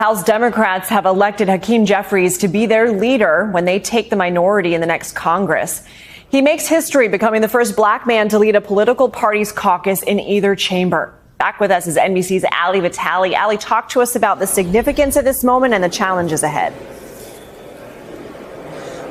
House Democrats have elected Hakeem Jeffries to be their leader when they take the minority in the next Congress. He makes history becoming the first black man to lead a political party's caucus in either chamber. Back with us is NBC's Ali Vitali. Ali, talk to us about the significance of this moment and the challenges ahead.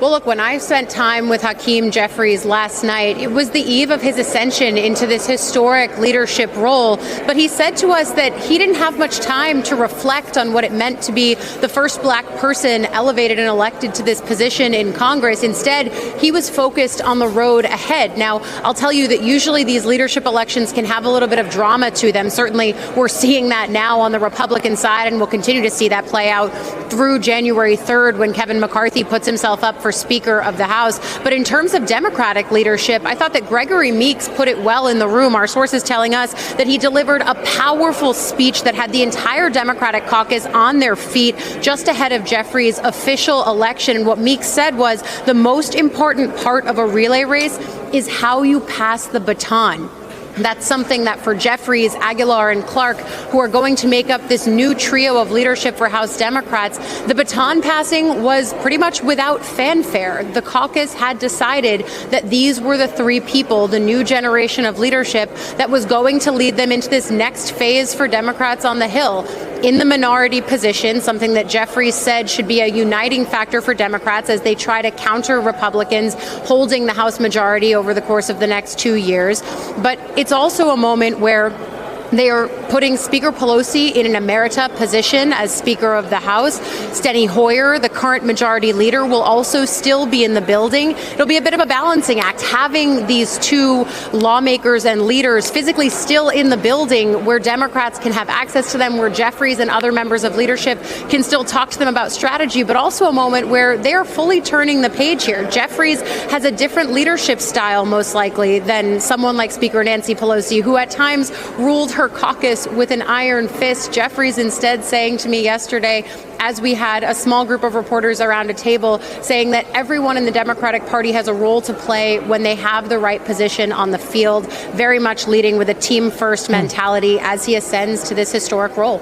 Well, look, when I spent time with Hakeem Jeffries last night, it was the eve of his ascension into this historic leadership role. But he said to us that he didn't have much time to reflect on what it meant to be the first black person elevated and elected to this position in Congress. Instead, he was focused on the road ahead. Now, I'll tell you that usually these leadership elections can have a little bit of drama to them. Certainly, we're seeing that now on the Republican side, and we'll continue to see that play out through January 3rd when Kevin McCarthy puts himself up for Speaker of the House. But in terms of Democratic leadership, I thought that Gregory Meeks put it well in the room. Our sources telling us that he delivered a powerful speech that had the entire Democratic caucus on their feet just ahead of Jeffries' official election. And what Meeks said was the most important part of a relay race is how you pass the baton. That's something that for Jeffries, Aguilar, and Clark, who are going to make up this new trio of leadership for House Democrats, the baton passing was pretty much without fanfare. The caucus had decided that these were the three people, the new generation of leadership, that was going to lead them into this next phase for Democrats on the Hill. In the minority position, something that Jeffries said should be a uniting factor for Democrats as they try to counter Republicans holding the House majority over the course of the next 2 years. But it's also a moment where they are putting Speaker Pelosi in an emerita position as Speaker of the House. Steny Hoyer, the current majority leader, will also still be in the building. It'll be a bit of a balancing act, having these two lawmakers and leaders physically still in the building where Democrats can have access to them, where Jeffries and other members of leadership can still talk to them about strategy, but also a moment where they're fully turning the page here. Jeffries has a different leadership style, most likely, than someone like Speaker Nancy Pelosi, who at times ruled her caucus with an iron fist. Jeffries instead saying to me yesterday, as we had a small group of reporters around a table, saying that everyone in the Democratic Party has a role to play when they have the right position on the field, very much leading with a team-first mentality as he ascends to this historic role.